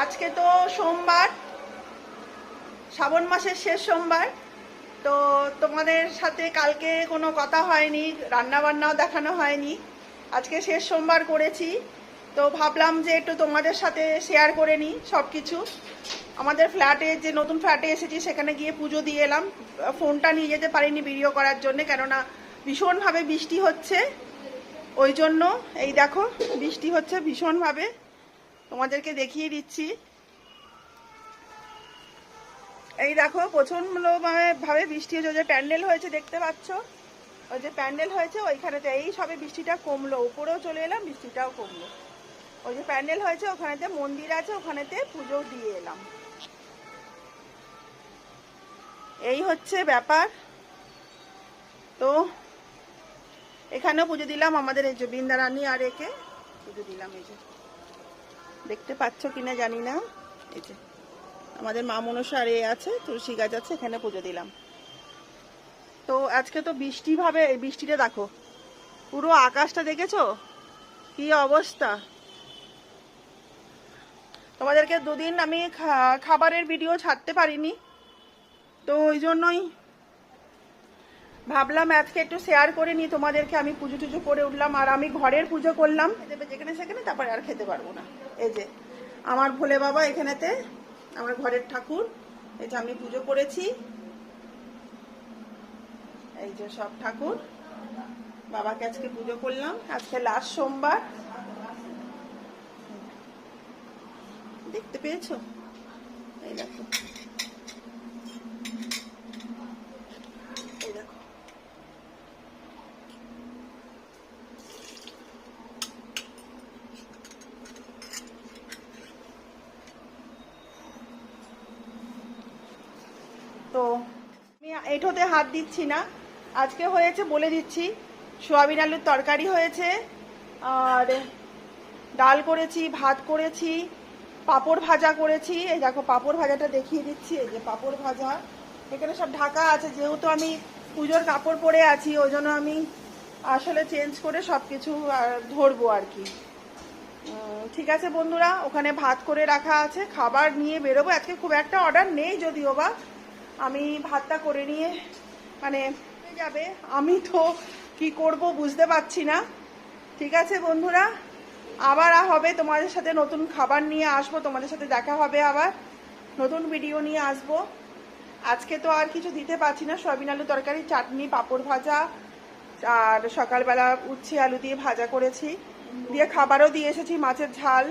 আজকে তো সোমবার, শ্রাবণ মাসের শেষ সোমবার। তো তোমাদের সাথে কালকে কোনো কথা হয়নি, রান্না বান্নাও দেখানো হয়নি। আজকে শেষ সোমবার করেছি, তো ভাবলাম যে একটু তোমাদের সাথে শেয়ার করে নিই সব কিছু। আমাদের ফ্ল্যাটে, যে নতুন ফ্ল্যাটে এসেছি, সেখানে গিয়ে পুজো দিয়ে এলাম। ফোনটা নিয়ে যেতে পারিনি ভিডিও করার জন্য, কেননা ভীষণভাবে বৃষ্টি হচ্ছে। ওই জন্য এই দেখো, বৃষ্টি হচ্ছে ভীষণভাবে। তোমাদেরকে দেখিয়ে দিচ্ছি। এই দেখো, প্রচন্ডভাবে বৃষ্টি হচ্ছে। ওই যে প্যান্ডেল হয়েছে দেখতে পাচ্ছ, ওই যে প্যান্ডেল হয়েছে ওইখানেতে। এই সবে বৃষ্টিটা কমলো, উপরেও চলে এলাম, বৃষ্টিটাও কমলো। ওই যে প্যান্ডেল হয়েছে ওখানেতে, মন্দির আছে ওখানেতে, পুজো দিয়ে এলাম। এই হচ্ছে ব্যাপার। তো এখানেও পুজো দিলাম, আমাদের এই যে বৃন্দারানী আর একে পুজো দিলাম। এই যে দেখতে পাচ্ছ কিনা জানি না, এই যে আমাদের মা মনসা আর এ আছে, তুলসী গাছ আছে, এখানে পুজো দিলাম। তো আজকে তো বৃষ্টিটা দেখো, পুরো আকাশটা দেখেছো কি অবস্থা। তোমাদেরকে দুদিন আমি খাবারের ভিডিও ছাড়তে পারিনি, তো ওই জন্যই ভাবলাম আজকে একটু শেয়ার করে নিই তোমাদেরকে। আমি পুজো টুজো করে উঠলাম, আর আমি ঘরের পুজো করলাম যেখানে সেখানে, তারপরে আর খেতে পারবো না। এই যে আমার ভোলে বাবা এখানেতে, আমার ঘরের ঠাকুর। এই যে আমি পুজো করেছি, এই যে সব ঠাকুর বাবাকে আজকে পুজো করলাম। আজকে লাস্ট সোমবার, দেখতে পেয়েছো? এই দেখো, এই দেখো। তো আমি এঁঠোতে হাত দিচ্ছি না। আজকে হয়েছে বলে দিচ্ছি, সোয়াবিন আলুর তরকারি হয়েছে, আর ডাল করেছি, ভাত করেছি, পাঁপড় ভাজা করেছি। এই দেখো পাঁপড় ভাজাটা দেখিয়ে দিচ্ছি, এই যে পাঁপড় ভাজা। এখানে সব ঢাকা আছে, যেহেতু আমি পুজোর কাপড় পরে আছি, ওই জন্য আমি আসলে চেঞ্জ করে সব কিছু ধরবো আর কি। ঠিক আছে বন্ধুরা, ওখানে ভাত করে রাখা আছে, খাবার নিয়ে বেরোবো। আজকে খুব একটা অর্ডার নেই যদিও বা, আমি ভাতটা করে নিয়ে মানে যাবে। আমি তো কি করব বুঝতে পারছি না। ঠিক আছে বন্ধুরা, আবার হবে তোমাদের সাথে, নতুন খাবার নিয়ে আসবো, তোমাদের সাথে দেখা হবে, আবার নতুন ভিডিও নিয়ে আসবো। আজকে তো আর কিছু দিতে পারছি না, সয়াবিন আলু তরকারি, চাটনি, পাঁপড় ভাজা, আর সকালবেলা উচ্ছে আলু দিয়ে ভাজা করেছি, দিয়ে খাবারও দিয়ে এসেছি, মাছের ঝাল।